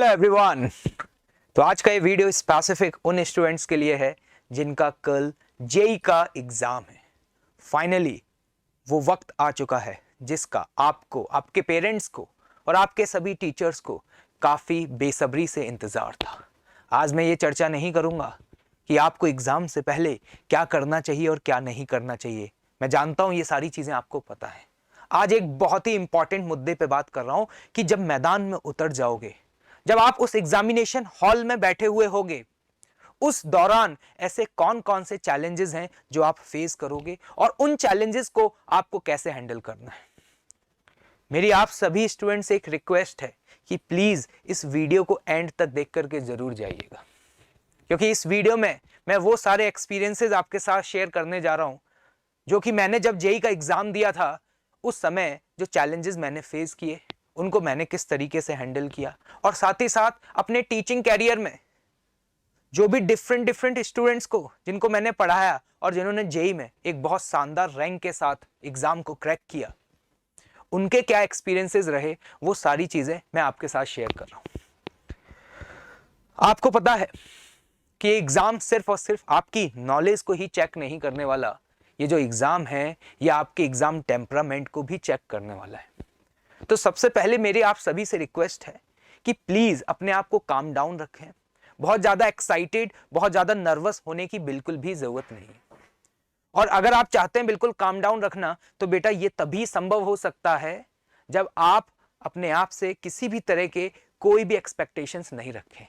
Hello everyone. तो आज का ये वीडियो स्पेसिफिक उन स्टूडेंट्स के लिए है जिनका कल जेई का एग्जाम है। फाइनली वो वक्त आ चुका है जिसका आपको, आपके पेरेंट्स को और आपके सभी टीचर्स को काफ़ी बेसब्री से इंतज़ार था। आज मैं ये चर्चा नहीं करूँगा कि आपको एग्ज़ाम से पहले क्या करना चाहिए और क्या नहीं करना चाहिए। मैं जानता हूँ ये सारी चीज़ें आपको पता है। आज एक बहुत ही इंपॉर्टेंट मुद्दे पे बात कर रहा हूँ कि जब मैदान में उतर जाओगे, जब आप उस एग्जामिनेशन हॉल में बैठे हुए होगे, उस दौरान ऐसे कौन कौन से चैलेंजेस हैं जो आप फेस करोगे और उन चैलेंजेस को आपको कैसे हैंडल करना है। मेरी आप सभी स्टूडेंट्स से एक रिक्वेस्ट है कि प्लीज इस वीडियो को एंड तक देख करके जरूर जाइएगा, क्योंकि इस वीडियो में मैं वो सारे एक्सपीरियंसेस आपके साथ शेयर करने जा रहा हूं जो कि मैंने जब जेई का एग्जाम दिया था उस समय जो चैलेंजेस मैंने फेस किए, उनको मैंने किस तरीके से हैंडल किया, और साथ ही साथ अपने टीचिंग कैरियर में जो भी डिफरेंट स्टूडेंट्स को जिनको मैंने पढ़ाया और जिन्होंने जेई में एक बहुत शानदार रैंक के साथ एग्जाम को क्रैक किया, उनके क्या एक्सपीरियंसेस रहे, वो सारी चीजें मैं आपके साथ शेयर कर रहा हूं। आपको पता है कि एग्जाम सिर्फ और सिर्फ आपकी नॉलेज को ही चेक नहीं करने वाला, ये जो एग्जाम है ये आपके एग्जाम टेम्परामेंट को भी चेक करने वाला है। तो सबसे पहले मेरी आप सभी से रिक्वेस्ट है कि प्लीज अपने आप को काम डाउन रखें। बहुत ज्यादा एक्साइटेड, बहुत ज्यादा नर्वस होने की बिल्कुल भी जरूरत नहीं है। और अगर आप चाहते हैं बिल्कुल काम डाउन रखना, तो बेटा ये तभी संभव हो सकता है जब आप अपने आप से किसी भी तरह के कोई भी एक्सपेक्टेशंस नहीं रखें।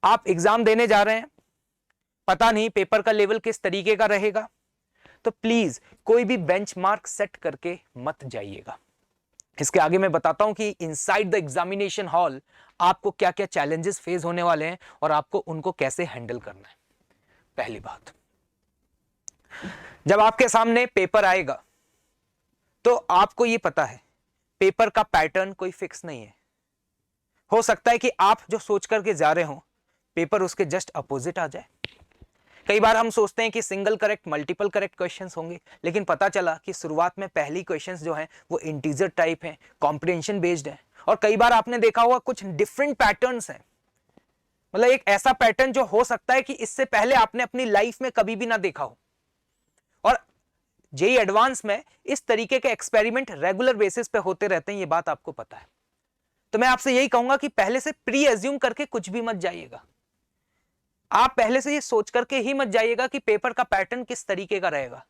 आप एग्जाम देने जा रहे हैं, पता नहीं पेपर का लेवल किस तरीके का रहेगा, तो प्लीज कोई भी बेंचमार्क सेट करके मत जाइएगा। इसके आगे मैं बताता हूं कि इनसाइड द एग्जामिनेशन हॉल आपको क्या क्या चैलेंजेस फेस होने वाले हैं और आपको उनको कैसे हैंडल करना है। पहली बात, जब आपके सामने पेपर आएगा तो आपको ये पता है पेपर का पैटर्न कोई फिक्स नहीं है। हो सकता है कि आप जो सोच करके जा रहे हो पेपर उसके जस्ट अपोजिट आ जाए। कई बार हम सोचते हैं कि single correct, multiple correct questions होंगे, लेकिन पता चला कि शुरुआत में पहली क्वेश्चंस जो हैं वो इंटीजर टाइप हैं, कॉम्प्रिहेंशन बेस्ड है। और कई बार आपने देखा होगा कुछ डिफरेंट पैटर्न्स हैं, मतलब एक ऐसा पैटर्न जो हो सकता है कि इससे पहले आपने अपनी लाइफ में कभी भी ना देखा हो। और जेई एडवांस में इस तरीके के एक्सपेरिमेंट रेगुलर बेसिस पे होते रहते हैं, ये बात आपको पता है। तो मैं आपसे यही कहूंगा कि पहले से प्री एज्यूम करके कुछ भी मत जाइएगा। आप पहले से ये सोच करके ही मत जाइएगा कि पेपर का पैटर्न किस तरीके का रहेगा,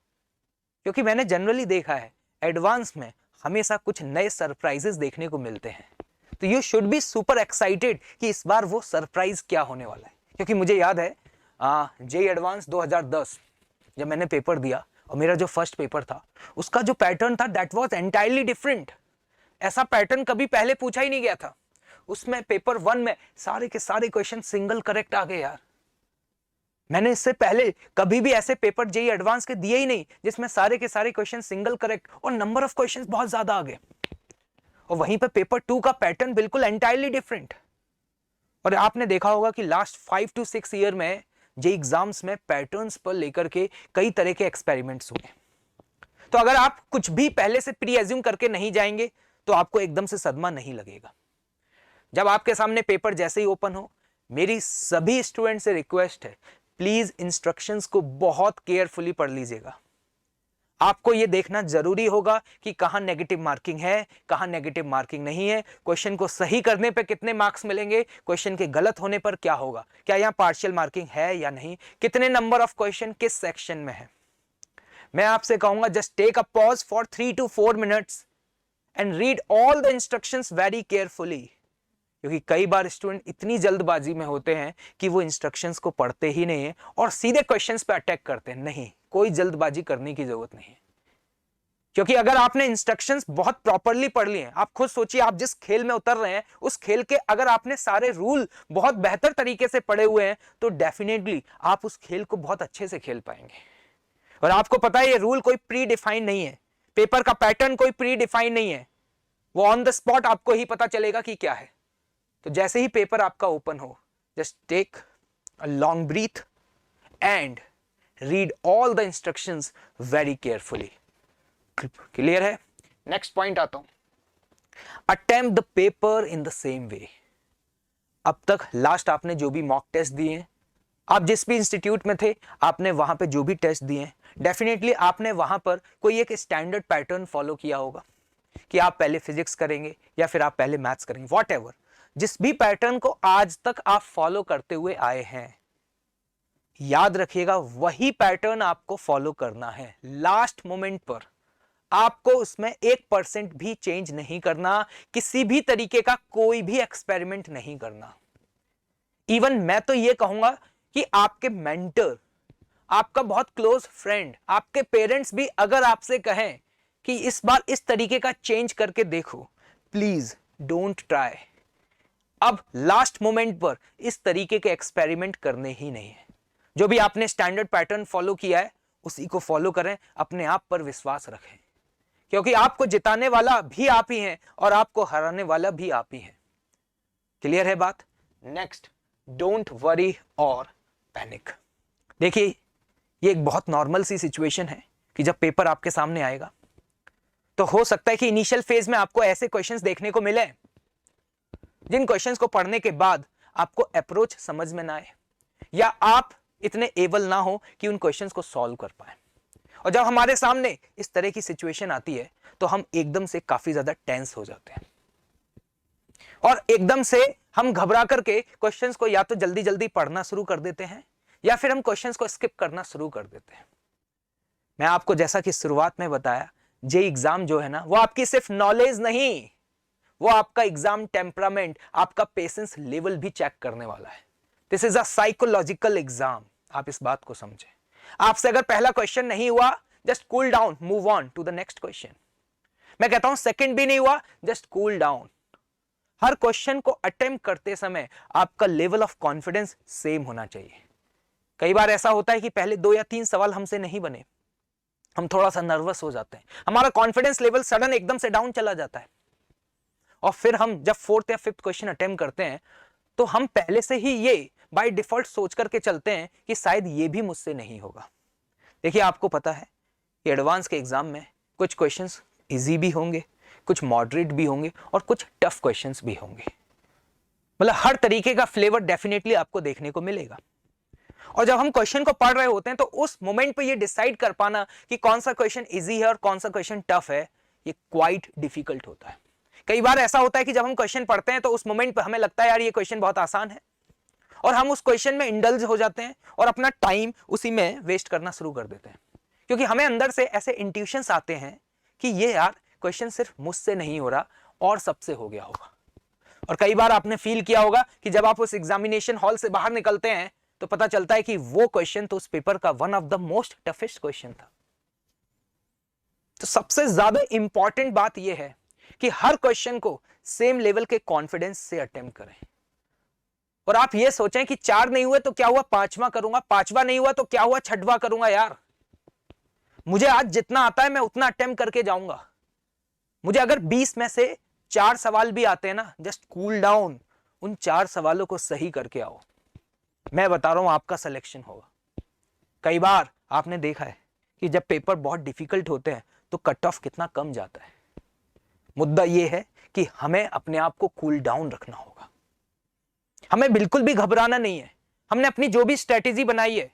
क्योंकि मैंने जनरली देखा है एडवांस में हमेशा कुछ नए सरप्राइजेस देखने को मिलते हैं। तो you should be super excited कि इस बार वो सरप्राइज क्या होने वाला है। क्योंकि मुझे याद है जेई एडवांस 2010 जब मैंने पेपर दिया और मेरा जो फर्स्ट पेपर था उसका जो पैटर्न था दैट वाज एंटायरली डिफरेंट। ऐसा पैटर्न कभी पहले पूछा ही नहीं गया था। उसमें पेपर 1 में सारे के सारे क्वेश्चन सिंगल करेक्ट आ गए यार। मैंने इससे पहले कभी भी ऐसे पेपर जेई एडवांस के दिए ही नहीं जिसमें सारे के सारे क्वेश्चन सिंगल करेक्ट और नंबर ऑफ क्वेश्चंस बहुत ज्यादा आ गए। और वहीं पे पेपर 2 का पैटर्न बिल्कुल एंटायरली डिफरेंट। और आपने देखा होगा कि लास्ट 5 to 6 ईयर में जेई एग्जाम्स में पैटर्न्स पर लेकर के कई तरह के एक्सपेरिमेंट्स हुए। तो अगर आप कुछ भी पहले से प्री एज्यूम करके नहीं जाएंगे तो आपको एकदम से सदमा नहीं लगेगा। जब आपके सामने पेपर जैसे ही ओपन हो, मेरी सभी स्टूडेंट से रिक्वेस्ट है प्लीज इंस्ट्रक्शंस को बहुत केयरफुली पढ़ लीजिएगा। आपको यह देखना जरूरी होगा कि कहां नेगेटिव मार्किंग है, कहां नेगेटिव मार्किंग नहीं है, क्वेश्चन को सही करने पे कितने मार्क्स मिलेंगे, क्वेश्चन के गलत होने पर क्या होगा, क्या यहां पार्शियल मार्किंग है या नहीं, कितने नंबर ऑफ क्वेश्चन किस सेक्शन में है। मैं आपसे कहूंगा just take a pause for 3 to 4 minutes and read all the instructions very carefully. क्योंकि कई बार स्टूडेंट इतनी जल्दबाजी में होते हैं कि वो इंस्ट्रक्शंस को पढ़ते ही नहीं है और सीधे क्वेश्चंस पे अटैक करते हैं। नहीं, कोई जल्दबाजी करने की जरूरत नहीं है। क्योंकि अगर आपने इंस्ट्रक्शंस बहुत प्रॉपरली पढ़ लिए हैं, आप खुद सोचिए आप जिस खेल में उतर रहे हैं उस खेल के अगर आपने सारे रूल बहुत बेहतर तरीके से पढ़े हुए हैं तो डेफिनेटली आप उस खेल को बहुत अच्छे से खेल पाएंगे। और आपको पता है ये रूल कोई प्री डिफाइन नहीं है, पेपर का पैटर्न कोई प्री डिफाइन नहीं है, वो ऑन द स्पॉट आपको ही पता चलेगा कि क्या है। तो जैसे ही पेपर आपका ओपन हो, just take a long breath and read all the instructions very carefully. Clear है? नेक्स्ट पॉइंट आता हूं, attempt the paper in the same way. अब तक लास्ट आपने जो भी मॉक टेस्ट दिए हैं, आप जिस भी इंस्टीट्यूट में थे आपने वहां पे जो भी टेस्ट दिए हैं, डेफिनेटली आपने वहां पर कोई एक स्टैंडर्ड पैटर्न फॉलो किया होगा कि आप पहले फिजिक्स करेंगे या फिर आप पहले मैथ्स करेंगे, वॉट एवर, जिस भी पैटर्न को आज तक आप फॉलो करते हुए आए हैं, याद रखिएगा वही पैटर्न आपको फॉलो करना है। लास्ट मोमेंट पर आपको उसमें 1% भी चेंज नहीं करना, किसी भी तरीके का कोई भी एक्सपेरिमेंट नहीं करना। इवन मैं तो यह कहूंगा कि आपके मेंटर, आपका बहुत क्लोज फ्रेंड, आपके पेरेंट्स भी अगर आपसे कहें कि इस बार इस तरीके का चेंज करके देखो, प्लीज डोंट ट्राई। अब लास्ट मोमेंट पर इस तरीके के एक्सपेरिमेंट करने ही नहीं है। जो भी आपने स्टैंडर्ड पैटर्न फॉलो किया है उसी को फॉलो करें, अपने आप पर विश्वास रखें, क्योंकि आपको जिताने वाला भी आप ही हैं और आपको हराने वाला भी आप ही हैं। क्लियर है बात? नेक्स्ट, डोंट वरी और पैनिक। देखिए ये एक बहुत नॉर्मल सी सिचुएशन है कि जब पेपर आपके सामने आएगा तो हो सकता है कि इनिशियल फेज में आपको ऐसे क्वेश्चंस देखने को मिले जिन क्वेश्चंस को पढ़ने के बाद आपको अप्रोच समझ में ना आए या आप इतने एबल ना हो कि उन क्वेश्चंस को सॉल्व कर पाए। और जब हमारे सामने इस तरह की सिचुएशन आती है तो हम एकदम से काफी ज्यादा टेंस हो जाते हैं और एकदम से हम घबरा करके क्वेश्चंस को या तो जल्दी जल्दी पढ़ना शुरू कर देते हैं या फिर हम क्वेश्चंस को स्किप करना शुरू कर देते हैं। मैं आपको जैसा कि शुरुआत में बताया, जे एग्जाम जो है ना वो आपकी सिर्फ नॉलेज नहीं, वो आपका एग्जाम टेम्परामेंट, आपका पेशेंस लेवल भी चेक करने वाला है। This is a psychological exam, आप इस बात को समझें। आपसे अगर पहला क्वेश्चन नहीं हुआ, just cool down, move on to the next question. मैं कहता हूं सेकंड भी नहीं हुआ, जस्ट कूल डाउन। हर क्वेश्चन को अटेम्प्ट करते समय आपका लेवल ऑफ कॉन्फिडेंस सेम होना चाहिए। कई बार ऐसा होता है कि पहले 2 या 3 सवाल हमसे नहीं बने, हम थोड़ा सा नर्वस हो जाते हैं, हमारा कॉन्फिडेंस लेवल सडन एकदम से डाउन चला जाता है और फिर हम जब 4th या 5th क्वेश्चन अटेम्प्ट करते हैं तो हम पहले से ही ये बाय डिफॉल्ट सोच करके चलते हैं कि शायद ये भी मुझसे नहीं होगा। देखिए आपको पता है कि एडवांस के एग्जाम में कुछ क्वेश्चंस इजी भी होंगे, कुछ मॉडरेट भी होंगे और कुछ टफ क्वेश्चंस भी होंगे। मतलब हर तरीके का फ्लेवर डेफिनेटली आपको देखने को मिलेगा। और जब हम क्वेश्चन को पढ़ रहे होते हैं तो उस मोमेंट पे ये डिसाइड कर पाना कि कौन सा क्वेश्चन इजी है और कौन सा क्वेश्चन टफ है, ये क्वाइट डिफिकल्ट होता है। कई बार ऐसा होता है कि जब हम क्वेश्चन पढ़ते हैं तो उस मोमेंट पे हमें लगता है यार ये क्वेश्चन बहुत आसान है और हम उस क्वेश्चन में इंडल्ज हो जाते हैं और अपना टाइम उसी में वेस्ट करना शुरू कर देते हैं, क्योंकि हमें अंदर से ऐसे इंट्यूशंस आते हैं कि ये यार क्वेश्चन सिर्फ मुझसे नहीं हो रहा और सबसे हो गया होगा। और कई बार आपने फील किया होगा कि जब आप उस एग्जामिनेशन हॉल से बाहर निकलते हैं तो पता चलता है कि वो क्वेश्चन तो उस पेपर का one of the most toughest question था। तो सबसे ज्यादा इंपॉर्टेंट बात यह है कि हर क्वेश्चन को सेम लेवल के कॉन्फिडेंस से अटेम्प्ट करें। और आप ये सोचें कि 4 नहीं हुए तो क्या हुआ, 5वां करूंगा, 5वां नहीं हुआ तो क्या हुआ, 6वां करूंगा। यार मुझे आज जितना आता है मैं उतना अटेम्प्ट करके जाऊंगा। मुझे अगर 20 में से 4 सवाल भी आते हैं ना, जस्ट कूल डाउन, उन 4 सवालों को सही करके आओ। मैं बता रहा हूं आपका सिलेक्शन होगा। कई बार आपने देखा है कि जब पेपर बहुत डिफिकल्ट होते हैं तो कट ऑफ कितना कम जाता है। मुद्दा यह है कि हमें अपने आप को कूल डाउन रखना होगा, हमें बिल्कुल भी घबराना नहीं है। हमने अपनी जो भी स्ट्रेटेजी बनाई है,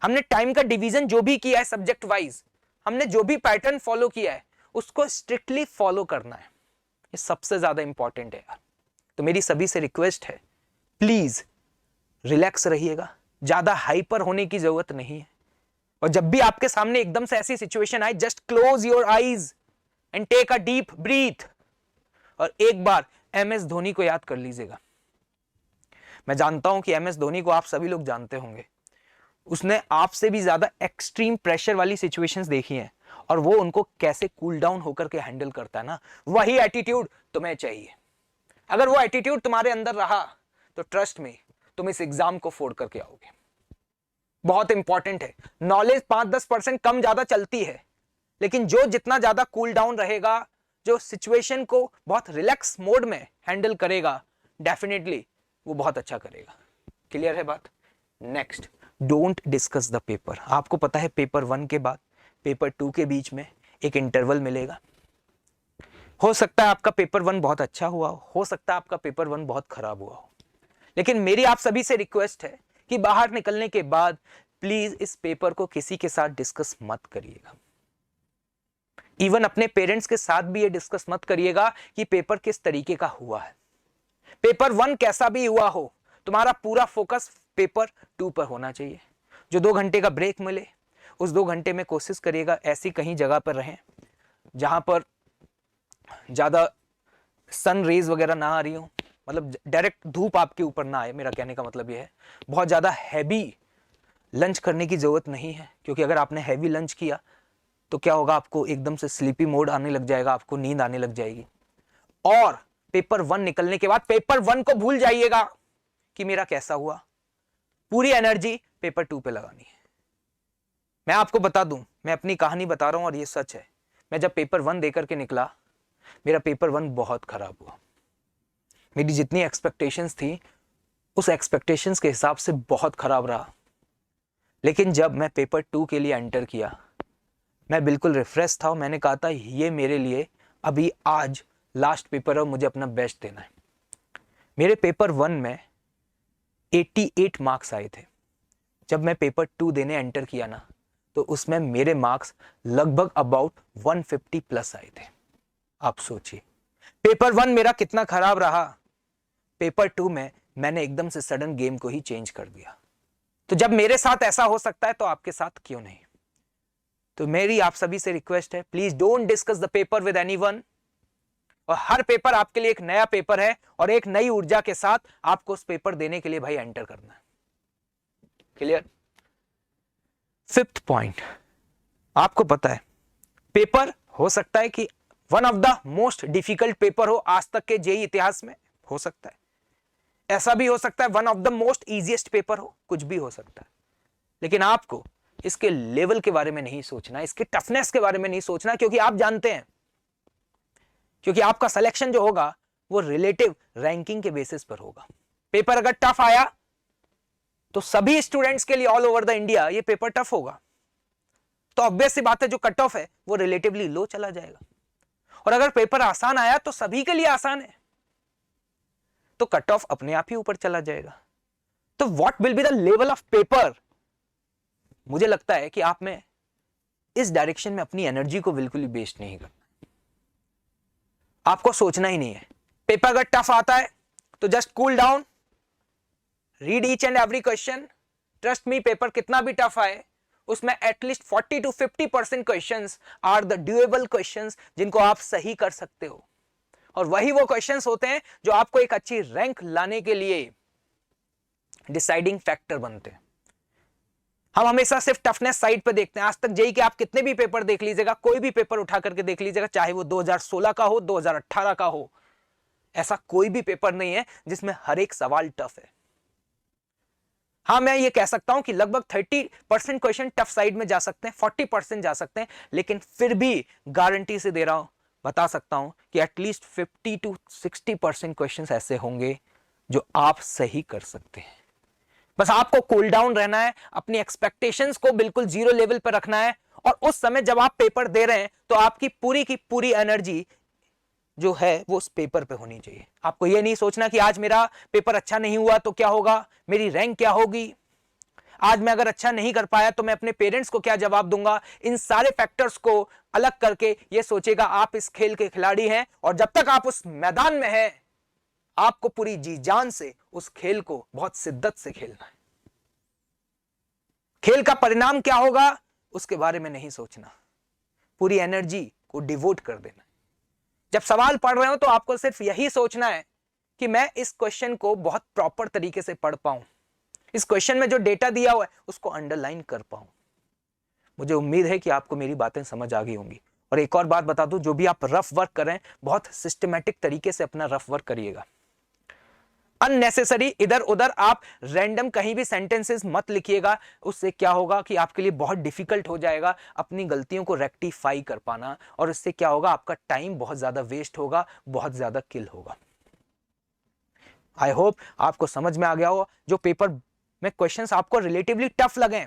हमने टाइम का डिवीजन जो भी किया है सब्जेक्ट वाइज, हमने जो भी पैटर्न फॉलो किया है उसको स्ट्रिक्टली फॉलो करना है। ये सबसे ज्यादा इंपॉर्टेंट है यार। तो मेरी सभी से रिक्वेस्ट है, प्लीज रिलैक्स रहिएगा, ज्यादा हाइपर होने की जरूरत नहीं है। और जब भी आपके सामने एकदम से ऐसी सिचुएशन आए, just close your eyes and take a deep breath और एक बार MS धोनी को याद कर लीजिएगा। मैं जानता हूं कि MS धोनी को आप सभी लोग जानते होंगे। उसने आपसे भी ज्यादा एक्सट्रीम प्रेशर वाली सिचुएशंस देखी हैं और वो उनको कैसे कूल डाउन होकर के हैंडल करता है ना, वही एटीट्यूड तुम्हें चाहिए। अगर वो एटीट्यूड तुम्हारे अंदर रहा तो ट्रस्ट में तुम इस एग्जाम को फोड़ करके आओगे। बहुत इंपॉर्टेंट है। नॉलेज 5-10% कम ज्यादा चलती है, लेकिन जो जितना ज्यादा कूल डाउन रहेगा, जो सिचुएशन को बहुत रिलैक्स मोड में हैंडल करेगा, डेफिनेटली वो बहुत अच्छा करेगा। क्लियर है बात? Next, don't discuss the paper. आपको पता है पेपर 1 के बाद पेपर 2 के बीच में एक इंटरवल मिलेगा। हो सकता है आपका पेपर 1 बहुत अच्छा हुआ हो सकता है आपका पेपर 1 बहुत खराब हुआ हो। लेकिन मेरी आप सभी से रिक्वेस्ट है कि बाहर निकलने के बाद प्लीज इस पेपर को किसी के साथ डिस्कस मत करिएगा। इवन अपने पेरेंट्स के साथ भी ये डिस्कस मत करिएगा कि पेपर किस तरीके का हुआ है। पेपर 1 कैसा भी हुआ हो, तुम्हारा पूरा फोकस पेपर 2 पर होना चाहिए। जो 2 घंटे का ब्रेक मिले, उस 2 घंटे में कोशिश करिएगा ऐसी कहीं जगह पर रहें जहां पर ज्यादा सन रेज वगैरह ना आ रही हो, मतलब डायरेक्ट धूप आपके ऊपर ना आए। मेरा कहने का मतलब यह है बहुत ज्यादा हैवी लंच करने की जरूरत नहीं है, क्योंकि अगर आपने हैवी लंच किया तो क्या होगा, आपको एकदम से स्लीपी मोड आने लग जाएगा, आपको नींद आने लग जाएगी। और पेपर 1 निकलने के बाद पेपर 1 को भूल जाइएगा कि मेरा कैसा हुआ। पूरी एनर्जी पेपर 2 पे लगानी है। मैं आपको बता दूं, मैं अपनी कहानी बता रहा हूं और ये सच है। मैं जब पेपर 1 देकर के निकला, मेरा पेपर 1 बहुत खराब हुआ। मेरी जितनी एक्सपेक्टेशंस थी उस एक्सपेक्टेशंस के हिसाब से बहुत खराब रहा। लेकिन जब मैं पेपर 2 के लिए एंटर किया, मैं बिल्कुल रिफ्रेश था और मैंने कहा था ये मेरे लिए अभी आज लास्ट पेपर है और मुझे अपना बेस्ट देना है। मेरे पेपर 1 में 88 मार्क्स आए थे। जब मैं पेपर 2 देने एंटर किया ना, तो उसमें मेरे मार्क्स लगभग अबाउट 150 प्लस आए थे। आप सोचिए पेपर 1 मेरा कितना खराब रहा। पेपर 2 में मैंने एकदम से सडन गेम को ही चेंज कर दिया। तो जब मेरे साथ ऐसा हो सकता है तो आपके साथ क्यों नहीं। तो मेरी आप सभी से रिक्वेस्ट है, please don't discuss the paper with anyone. और हर पेपर आपके लिए एक नया पेपर है और एक नई ऊर्जा के साथ आपको उस पेपर देने के लिए भाई एंटर करना है। क्लियर? 5th पॉइंट, आपको पता है पेपर हो सकता है कि one of the most difficult paper हो आज तक के जेईई इतिहास में, हो सकता है। ऐसा भी हो सकता है one of the most easiest paper हो, कुछ भी हो सकता है। लेकिन आपको इसके लेवल के बारे में नहीं सोचना, इसके टफनेस के बारे में नहीं सोचना, क्योंकि आप जानते हैं, क्योंकि आपका सिलेक्शन जो होगा वो रिलेटिव रैंकिंग के बेसिस पर होगा। पेपर अगर टफ आया तो सभी स्टूडेंट्स के लिए ऑल ओवर द इंडिया ये पेपर टफ होगा। तो ऑब्वियस सी बात है जो कट ऑफ है वो रिलेटिवली लो चला जाएगा। और अगर पेपर आसान आया तो सभी के लिए आसान है, तो कट ऑफ अपने आप ही ऊपर चला जाएगा। तो what will be the level of paper, मुझे लगता है कि आप में इस डायरेक्शन में अपनी एनर्जी को बिल्कुल ही वेस्ट नहीं करना। आपको सोचना ही नहीं है पेपर अगर टफ आता है तो just cool down, read each and every question. Trust me, paper कितना भी टफ आए उसमें at least 40 to 50% questions are the ड्यूएबल questions जिनको आप सही कर सकते हो। और वही वो क्वेश्चंस होते हैं जो आपको एक अच्छी रैंक लाने के लिए डिसाइडिंग फैक्टर बनते हैं। हम हमेशा सिर्फ टफनेस साइड पे देखते हैं। आज तक जेईई के आप कितने भी पेपर देख लीजिएगा, कोई भी पेपर उठा करके देख लीजिएगा, चाहे वो 2016 का हो, 2018 का हो, ऐसा कोई भी पेपर नहीं है जिसमें हर एक सवाल टफ है। हाँ, मैं ये कह सकता हूं कि लगभग 30% क्वेश्चन टफ साइड में जा सकते हैं, 40% जा सकते हैं, लेकिन फिर भी गारंटी से दे रहा हूं, बता सकता हूं कि एटलीस्ट 50 to 60% क्वेश्चन ऐसे होंगे जो आप सही कर सकते हैं। बस आपको कूल डाउन रहना है, अपनी एक्सपेक्टेशंस को बिल्कुल जीरो लेवल पर रखना है। और उस समय जब आप पेपर दे रहे हैं तो आपकी पूरी की पूरी एनर्जी जो है वो उस पेपर पे होनी चाहिए। आपको ये नहीं सोचना कि आज मेरा पेपर अच्छा नहीं हुआ तो क्या होगा, मेरी रैंक क्या होगी, आज मैं अगर अच्छा नहीं कर पाया तो मैं अपने पेरेंट्स को क्या जवाब दूंगा। इन सारे फैक्टर्स को अलग करके ये सोचेगा आप इस खेल के खिलाड़ी हैं और जब तक आप उस मैदान में हैं आपको पूरी जी जान से उस खेल को बहुत शिद्दत से खेलना है। खेल का परिणाम क्या होगा उसके बारे में नहीं सोचना, पूरी एनर्जी को डिवोट कर देना। जब सवाल पढ़ रहे हो तो आपको सिर्फ यही सोचना है कि मैं इस क्वेश्चन को बहुत प्रॉपर तरीके से पढ़ पाऊं, इस क्वेश्चन में जो डेटा दिया हुआ है उसको अंडरलाइन कर पाऊं। मुझे उम्मीद है कि आपको मेरी बातें समझ आ गई होंगी। और एक और बात बता दूं, जो भी आप रफ वर्क करें बहुत सिस्टमैटिक तरीके से अपना रफ वर्क करिएगा। अननेसेसरी इधर उधर आप रैंडम कहीं भी सेंटेंसेस मत लिखिएगा, उससे क्या होगा कि आपके लिए बहुत डिफिकल्ट हो जाएगा अपनी गलतियों को रेक्टिफाई कर पाना। और इससे क्या होगा, आपका टाइम बहुत ज्यादा वेस्ट होगा, बहुत ज्यादा किल होगा। आई होप आपको समझ में आ गया हो। जो पेपर में क्वेश्चंस आपको रिलेटिवली टफ लगे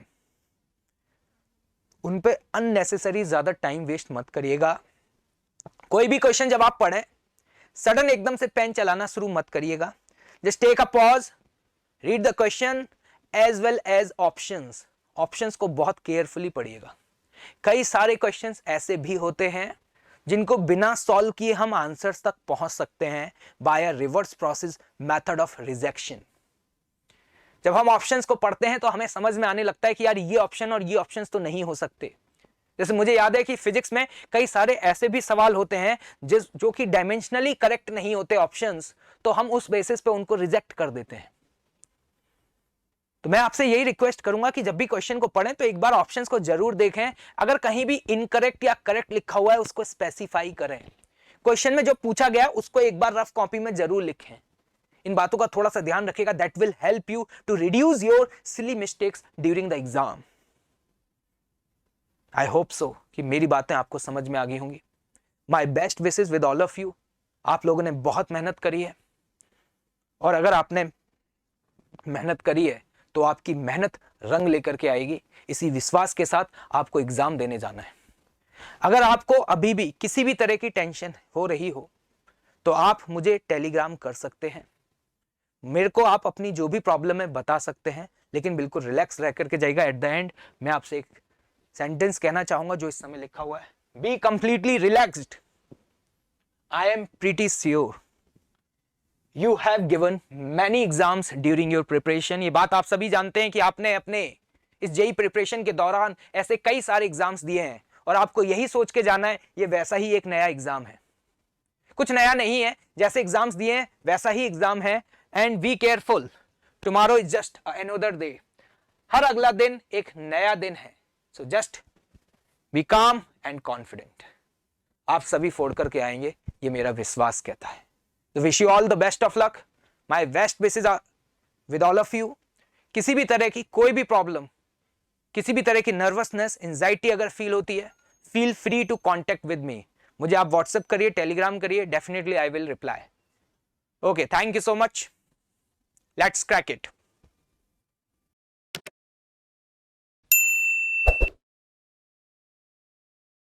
उन पे अननेसेसरी ज्यादा टाइम वेस्ट मत करिएगा। कोई भी क्वेश्चन जब आप पढ़ें सडन एकदम से पेन चलाना शुरू मत करिएगा। Just take a pause, read the question as well as options. Options को बहुत केयरफुली पढ़िएगा। कई सारे क्वेश्चंस ऐसे भी होते हैं जिनको बिना सॉल्व किए हम आंसर्स तक पहुंच सकते हैं by a reverse process method of rejection. जब हम ऑप्शंस को पढ़ते हैं तो हमें समझ में आने लगता है कि यार ये ऑप्शन और ये ऑप्शंस तो नहीं हो सकते। जैसे मुझे याद है कि फिजिक्स में कई सारे ऐसे भी सवाल होते हैं जो कि डायमेंशनली करेक्ट नहीं होते ऑप्शंस, तो हम उस बेसिस पे उनको रिजेक्ट कर देते हैं। तो मैं आपसे यही रिक्वेस्ट करूंगा कि जब भी क्वेश्चन को पढ़ें तो एक बार ऑप्शंस को जरूर देखें। अगर कहीं भी इनकरेक्ट या करेक्ट लिखा हुआ है उसको स्पेसिफाई करें। क्वेश्चन में जो पूछा गया उसको एक बार रफ कॉपी में जरूर लिखें। इन बातों का थोड़ा सा ध्यान रखिएगा। That will help you to reduce your silly mistakes during the exam. I hope so कि मेरी बातें आपको समझ में आ गई होंगी। My best wishes with all of you. आप लोगों ने बहुत मेहनत करी है, और अगर आपने मेहनत करी है तो आपकी मेहनत रंग लेकर के आएगी। इसी विश्वास के साथ आपको एग्जाम देने जाना है। अगर आपको अभी भी किसी भी तरह की टेंशन हो रही हो तो आप मुझे टेलीग्राम कर सकते हैं। मेरे को आप अपनी जो भी प्रॉब्लम है बता सकते हैं, लेकिन बिल्कुल रिलैक्स रह करके जाइएगा। एट द एंड मैं आपसे एक सेंटेंस कहना चाहूंगा जो इस समय लिखा हुआ है, be completely relaxed. I am pretty sure you have given many exams during your preparation. ये बात आप सभी जानते हैं कि आपने अपने इस जेई प्रिपरेशन के दौरान ऐसे कई सारे एग्जाम्स दिए हैं, और आपको यही सोच के जाना है ये वैसा ही एक नया एग्जाम है। कुछ नया नहीं है, जैसे एग्जाम्स दिए हैं वैसा ही एग्जाम है। And be careful, tomorrow is just another day. हर अगला दिन एक नया दिन है। So just be calm and confident. आप सभी फोड़ करके आएंगे, ये मेरा विश्वास कहता है। तो wish you all the best of luck. My best wishes with all of you. किसी भी तरह की कोई भी प्रॉब्लम, किसी भी तरह की नर्वसनेस, एंजाइटी अगर फील होती है, feel free to contact with me. मुझे आप व्हाट्सएप करिए, टेलीग्राम करिए, definitely I will reply. Okay, thank you so much. Let's crack it.